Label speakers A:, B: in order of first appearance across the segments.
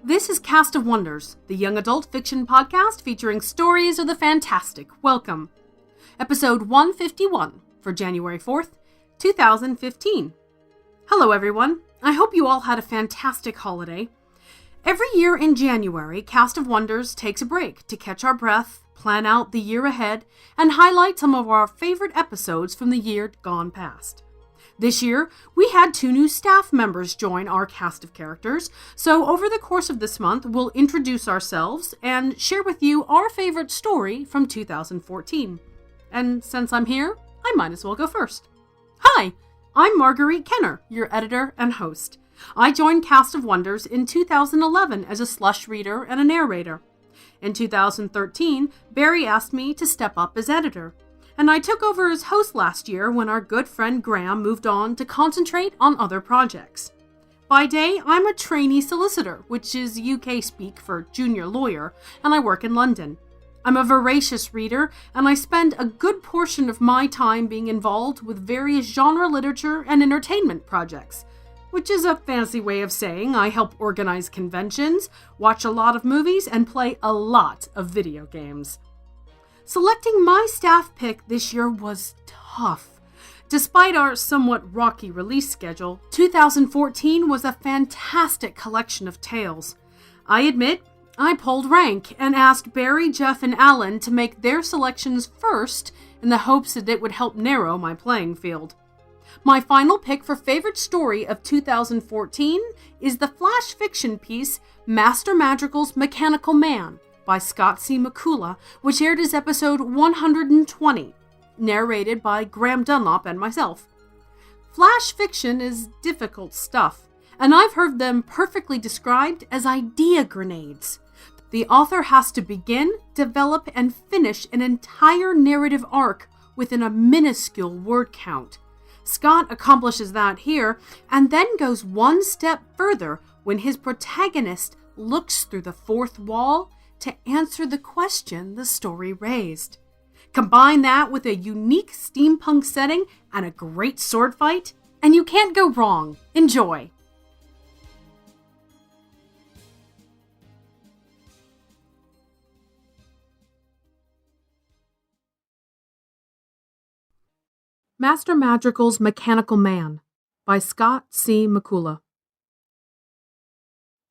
A: This is Cast of Wonders, the young adult fiction podcast featuring stories of the fantastic. Welcome. Episode 151 for January 4th, 2015. Hello everyone. I hope you all had a fantastic holiday. Every year in January, Cast of Wonders takes a break to catch our breath, plan out the year ahead, and highlight some of our favorite episodes from the year gone past. This year, we had 2 new staff members join our cast of characters, so over the course of this month, we'll introduce ourselves and share with you our favorite story from 2014. And since I'm here, I might as well go first. Hi, I'm Marguerite Kenner, your editor and host. I joined Cast of Wonders in 2011 as a slush reader and a narrator. In 2013, Barry asked me to step up as editor, and I took over as host last year when our good friend Graham moved on to concentrate on other projects. By day, I'm a trainee solicitor, which is UK speak for junior lawyer, and I work in London. I'm a voracious reader, and I spend a good portion of my time being involved with various genre literature and entertainment projects, which is a fancy way of saying I help organize conventions, watch a lot of movies, and play a lot of video games. Selecting my staff pick this year was tough. Despite our somewhat rocky release schedule, 2014 was a fantastic collection of tales. I admit, I pulled rank and asked Barry, Jeff, and Alan to make their selections first in the hopes that it would help narrow my playing field. My final pick for favorite story of 2014 is the flash fiction piece Master Madrigal's Mechanical Man by Scott C. McCullough, which aired as episode 120, narrated by Graham Dunlop and myself. Flash fiction is difficult stuff, and I've heard them perfectly described as idea grenades. The author has to begin, develop, and finish an entire narrative arc within a minuscule word count. Scott accomplishes that here, and then goes one step further when his protagonist looks through the fourth wall to answer the question the story raised. Combine that with a unique steampunk setting and a great sword fight, and you can't go wrong. Enjoy! Master Madrigal's Mechanical Man by Scott C. McCullough.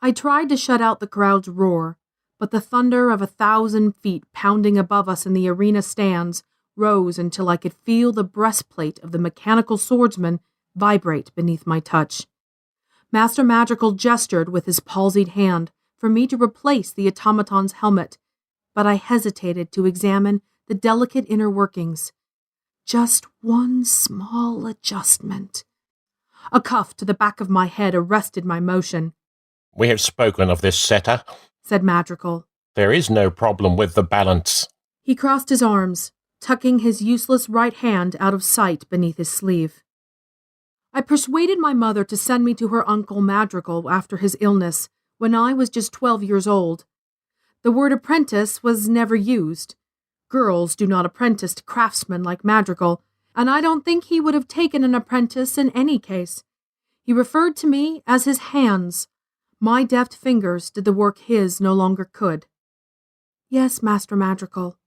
A: I tried to shut out the crowd's roar, but the thunder of 1,000 feet pounding above us in the arena stands rose until I could feel the breastplate of the mechanical swordsman vibrate beneath my touch. Master Madrigal gestured with his palsied hand for me to replace the automaton's helmet, but I hesitated to examine the delicate inner workings. Just one small adjustment. A cuff to the back of my head arrested my motion.
B: "We have spoken of this, Setter,"
A: said Madrigal.
B: "There is no problem with the balance."
A: He crossed his arms, tucking his useless right hand out of sight beneath his sleeve. I persuaded my mother to send me to her uncle Madrigal after his illness, when I was just 12 years old. The word apprentice was never used. Girls do not apprentice to craftsmen like Madrigal, and I don't think he would have taken an apprentice in any case. He referred to me as his hands. My deft fingers did the work his no longer could. "Yes, Master Madrigal."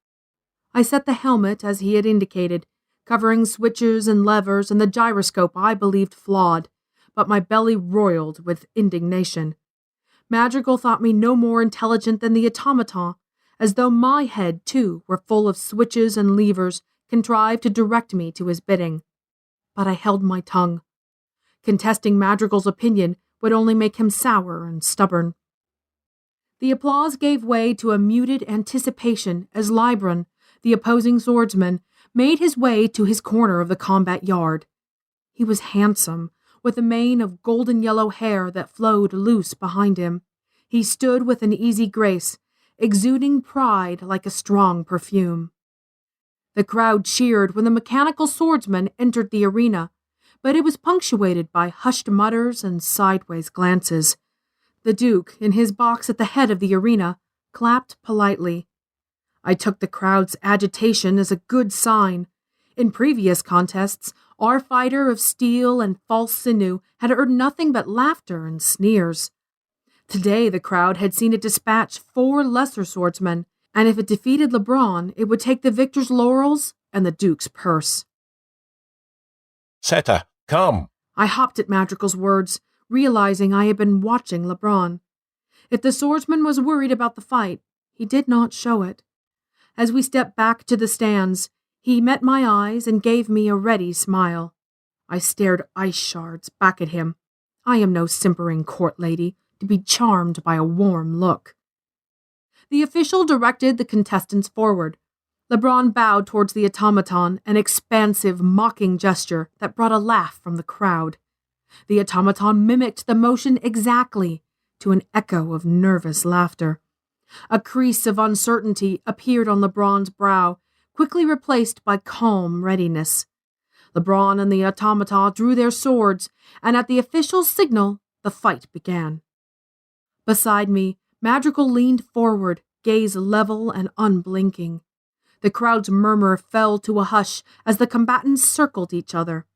A: I set the helmet as he had indicated, covering switches and levers and the gyroscope I believed flawed, but my belly roiled with indignation. Madrigal thought me no more intelligent than the automaton, as though my head, too, were full of switches and levers contrived to direct me to his bidding. But I held my tongue. Contesting Madrigal's opinion would only make him sour and stubborn. The applause gave way to a muted anticipation as Libran, the opposing swordsman, made his way to his corner of the combat yard. He was handsome, with a mane of golden yellow hair that flowed loose behind him. He stood with an easy grace, exuding pride like a strong perfume. The crowd cheered when the mechanical swordsman entered the arena, but it was punctuated by hushed mutters and sideways glances. The Duke, in his box at the head of the arena, clapped politely. I took the crowd's agitation as a good sign. In previous contests, our fighter of steel and false sinew had earned nothing but laughter and sneers. Today the crowd had seen it dispatch 4 lesser swordsmen, and if it defeated LeBron, it would take the victor's laurels and the Duke's purse.
B: Setter, come!
A: I hopped at Madrigal's words, realizing I had been watching LeBron. If the swordsman was worried about the fight, he did not show it. As we stepped back to the stands, he met my eyes and gave me a ready smile. I stared ice shards back at him. I am no simpering court lady to be charmed by a warm look. The official directed the contestants forward. LeBron bowed towards the automaton, an expansive, mocking gesture that brought a laugh from the crowd. The automaton mimicked the motion exactly, to an echo of nervous laughter. A crease of uncertainty appeared on LeBron's brow, quickly replaced by calm readiness. LeBron and the automaton drew their swords, and at the official's signal, the fight began. Beside me, Madrigal leaned forward, gaze level and unblinking. The crowd's murmur fell to a hush as the combatants circled each other.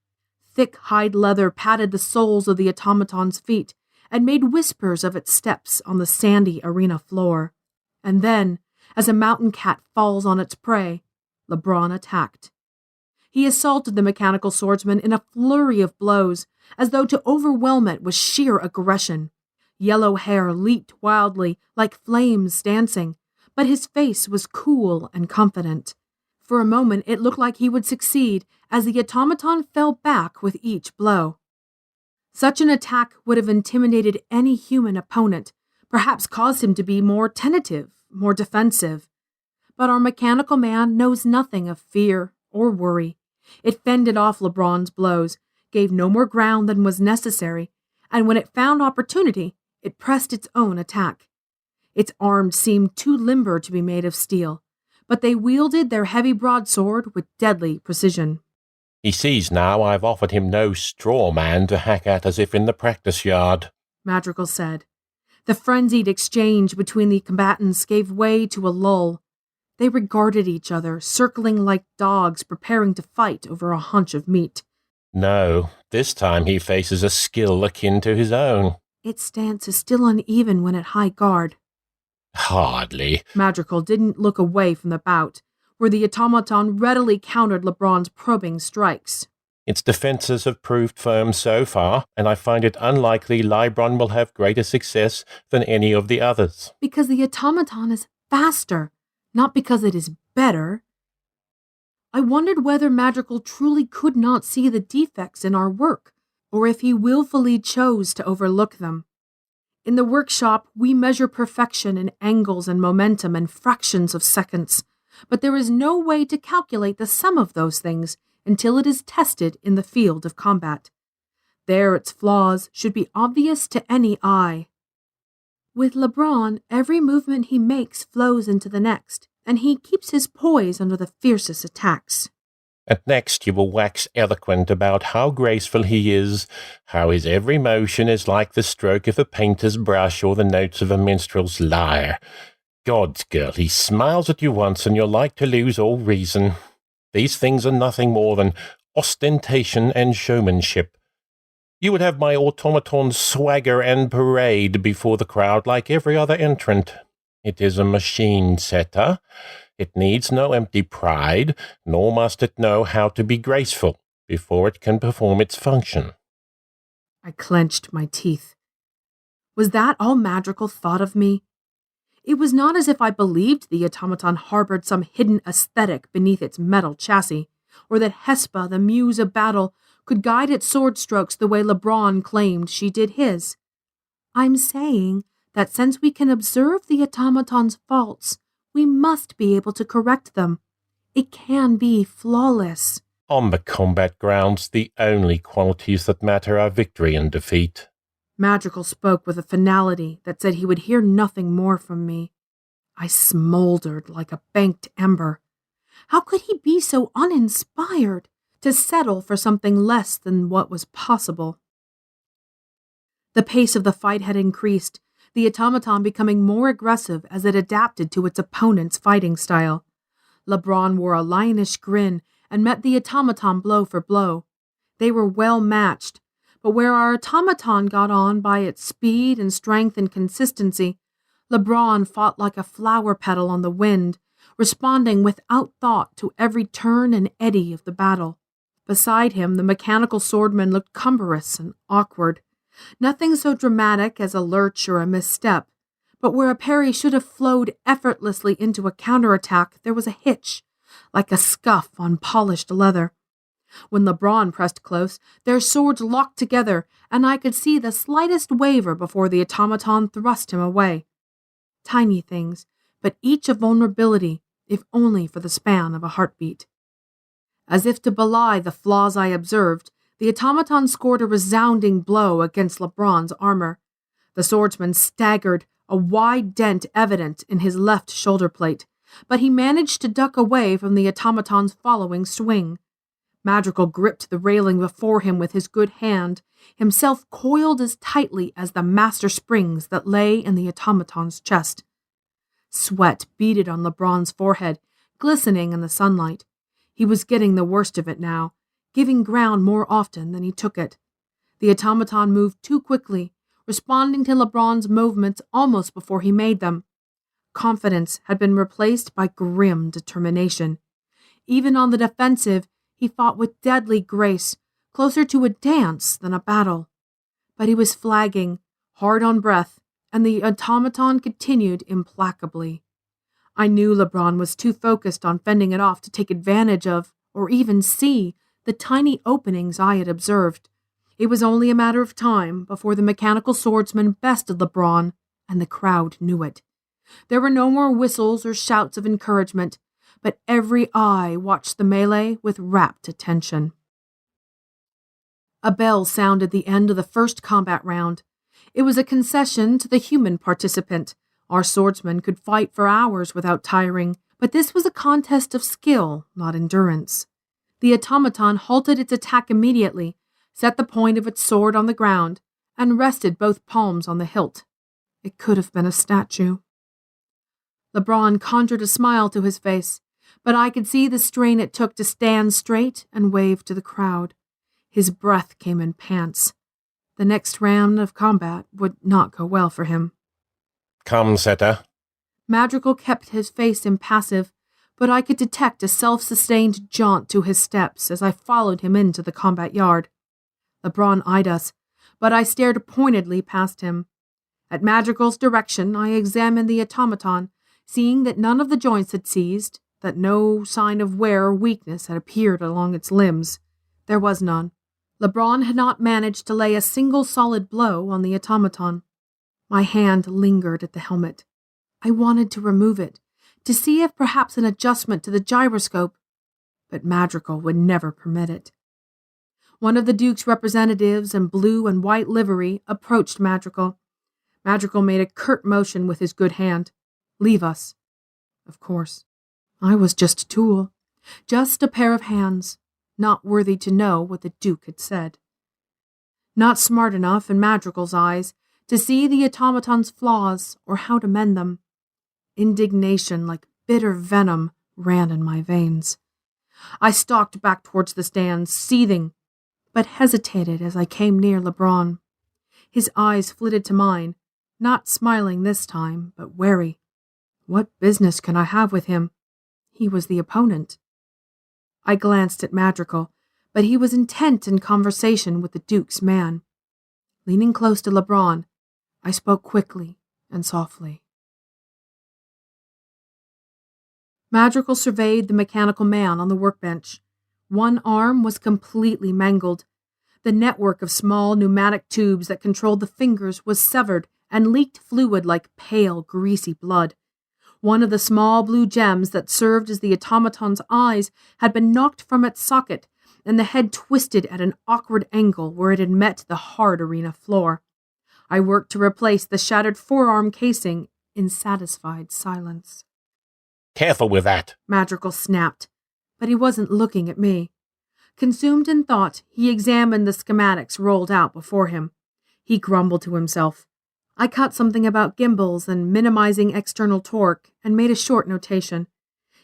A: Thick hide leather patted the soles of the automaton's feet and made whispers of its steps on the sandy arena floor. And then, as a mountain cat falls on its prey, LeBron attacked. He assaulted the mechanical swordsman in a flurry of blows, as though to overwhelm it with sheer aggression. Yellow hair leaped wildly, like flames dancing, but his face was cool and confident. For a moment it looked like he would succeed, as the automaton fell back with each blow. Such an attack would have intimidated any human opponent, perhaps caused him to be more tentative, more defensive. But our mechanical man knows nothing of fear or worry. It fended off LeBron's blows, gave no more ground than was necessary, and when it found opportunity, it pressed its own attack. Its arms seemed too limber to be made of steel, but they wielded their heavy broadsword with deadly precision.
B: He sees now I've offered him no straw man to hack at as if in the practice yard,
A: Madrigal said. The frenzied exchange between the combatants gave way to a lull. They regarded each other, circling like dogs preparing to fight over a haunch of meat.
B: No, this time he faces a skill akin to his own.
A: Its stance is still uneven when at high guard.
B: Hardly.
A: Madrigal didn't look away from the bout, where the automaton readily countered LeBron's probing strikes.
B: Its defences have proved firm so far, and I find it unlikely Libron will have greater success than any of the others.
A: Because the automaton is faster, not because it is better. I wondered whether Madrigal truly could not see the defects in our work, or if he willfully chose to overlook them. In the workshop, we measure perfection in angles and momentum and fractions of seconds, but there is no way to calculate the sum of those things until it is tested in the field of combat. There its flaws should be obvious to any eye. With LeBron, every movement he makes flows into the next, and he keeps his poise under the fiercest attacks.
B: And next you will wax eloquent about how graceful he is, how his every motion is like the stroke of a painter's brush or the notes of a minstrel's lyre. Gods, girl, he smiles at you once and you're like to lose all reason. These things are nothing more than ostentation and showmanship. You would have my automaton swagger and parade before the crowd like every other entrant. It is a machine, Setter. It needs no empty pride, nor must it know how to be graceful before it can perform its function.
A: I clenched my teeth. Was that all Madrigal thought of me? It was not as if I believed the automaton harbored some hidden aesthetic beneath its metal chassis, or that Hespa, the muse of battle, could guide its sword strokes the way LeBron claimed she did his. I'm saying that since we can observe the automaton's faults, we must be able to correct them. It can be flawless.
B: On the combat grounds, the only qualities that matter are victory and defeat.
A: Madrigal spoke with a finality that said he would hear nothing more from me. I smoldered like a banked ember. How could he be so uninspired to settle for something less than what was possible? The pace of the fight had increased, the automaton becoming more aggressive as it adapted to its opponent's fighting style. LeBron wore a lionish grin and met the automaton blow for blow. They were well matched, But where our automaton got on by its speed and strength and consistency, LeBron fought like a flower petal on the wind, responding without thought to every turn and eddy of the battle. Beside him, the mechanical swordman looked cumbrous and awkward. Nothing so dramatic as a lurch or a misstep, but where a parry should have flowed effortlessly into a counterattack, there was a hitch, like a scuff on polished leather. When LeBron pressed close, their swords locked together, and I could see the slightest waver before the automaton thrust him away. Tiny things, but each a vulnerability, if only for the span of a heartbeat. As if to belie the flaws I observed, the automaton scored a resounding blow against LeBron's armor. The swordsman staggered, a wide dent evident in his left shoulder plate, but he managed to duck away from the automaton's following swing. Madrigal gripped the railing before him with his good hand, himself coiled as tightly as the master springs that lay in the automaton's chest. Sweat beaded on LeBron's forehead, glistening in the sunlight. He was getting the worst of it now, giving ground more often than he took it. The automaton moved too quickly, responding to LeBron's movements almost before he made them. Confidence had been replaced by grim determination. Even on the defensive, he fought with deadly grace, closer to a dance than a battle. But he was flagging, hard on breath, and the automaton continued implacably. I knew LeBron was too focused on fending it off to take advantage of, or even see, the tiny openings I had observed. It was only a matter of time before the mechanical swordsman bested LeBron, and the crowd knew it. There were no more whistles or shouts of encouragement, but every eye watched the melee with rapt attention. A bell sounded the end of the first combat round. It was a concession to the human participant. Our swordsmen could fight for hours without tiring, but this was a contest of skill, not endurance. The automaton halted its attack immediately, set the point of its sword on the ground, and rested both palms on the hilt. It could have been a statue. LeBron conjured a smile to his face, but I could see the strain it took to stand straight and wave to the crowd. His breath came in pants. The next round of combat would not go well for him.
B: Come, Setter.
A: Madrigal kept his face impassive, but I could detect a self-sustained jaunt to his steps as I followed him into the combat yard. LeBron eyed us, but I stared pointedly past him. At Madrigal's direction, I examined the automaton, seeing that none of the joints had seized, that no sign of wear or weakness had appeared along its limbs. There was none. LeBron had not managed to lay a single solid blow on the automaton. My hand lingered at the helmet. I wanted to remove it, to see if perhaps an adjustment to the gyroscope, but Madrigal would never permit it. One of the Duke's representatives in blue and white livery approached Madrigal. Madrigal made a curt motion with his good hand. Leave us. Of course. I was just a tool, just a pair of hands, not worthy to know what the Duke had said. Not smart enough in Madrigal's eyes to see the automaton's flaws or how to mend them. Indignation like bitter venom ran in my veins. I stalked back towards the stands, seething, but hesitated as I came near LeBron. His eyes flitted to mine, not smiling this time, but wary. What business can I have with him? He was the opponent. I glanced at Madrigal, but he was intent in conversation with the Duke's man. Leaning close to LeBron, I spoke quickly and softly. Madrigal surveyed the mechanical man on the workbench. One arm was completely mangled. The network of small pneumatic tubes that controlled the fingers was severed and leaked fluid like pale, greasy blood. One of the small blue gems that served as the automaton's eyes had been knocked from its socket, and the head twisted at an awkward angle where it had met the hard arena floor. I worked to replace the shattered forearm casing in satisfied silence.
B: Careful with that,
A: Madrigal snapped, but he wasn't looking at me. Consumed in thought, he examined the schematics rolled out before him. He grumbled to himself. I caught something about gimbals and minimizing external torque and made a short notation.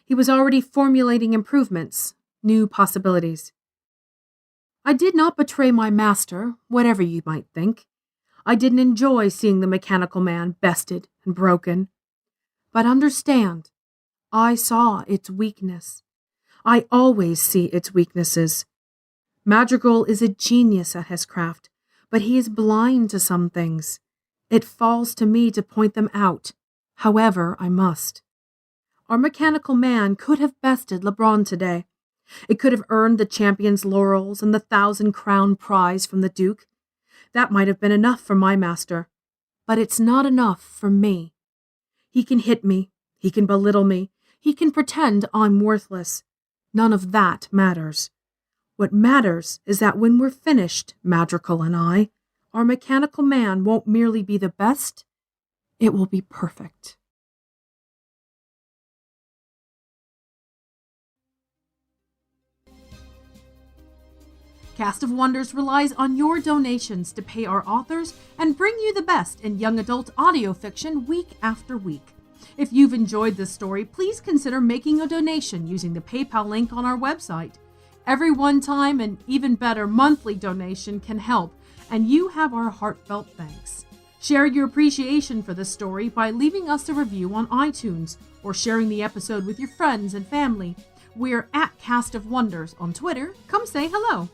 A: He was already formulating improvements, new possibilities. I did not betray my master, whatever you might think. I didn't enjoy seeing the mechanical man bested and broken. But understand, I saw its weakness. I always see its weaknesses. Madrigal is a genius at his craft, but he is blind to some things. It falls to me to point them out. However, I must. Our mechanical man could have bested LeBron today. It could have earned the champion's laurels and the 1,000-crown prize from the Duke. That might have been enough for my master. But it's not enough for me. He can hit me. He can belittle me. He can pretend I'm worthless. None of that matters. What matters is that when we're finished, Madrigal and I, our mechanical man won't merely be the best, it will be perfect. Cast of Wonders relies on your donations to pay our authors and bring you the best in young adult audio fiction week after week. If you've enjoyed this story, please consider making a donation using the PayPal link on our website. Every one-time and even better monthly donation can help, and you have our heartfelt thanks. Share your appreciation for this story by leaving us a review on iTunes or sharing the episode with your friends and family. We're at Cast of Wonders on Twitter. Come say hello.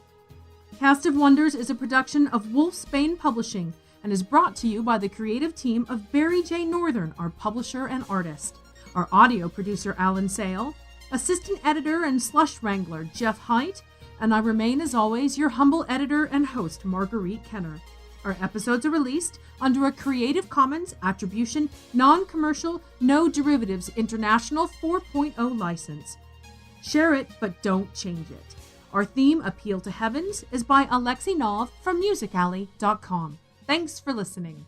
A: Cast of Wonders is a production of Wolfsbane Publishing and is brought to you by the creative team of Barry J. Northern, our publisher and artist, our audio producer Alan Sale, assistant editor and slush wrangler Jeff Height, and I remain as always your humble editor and host Marguerite Kenner. Our episodes are released under a Creative Commons Attribution, Non-Commercial, No Derivatives International 4.0 license. Share it, but don't change it. Our theme, Appeal to Heavens, is by Alexei Nov from musicalley.com. Thanks for listening.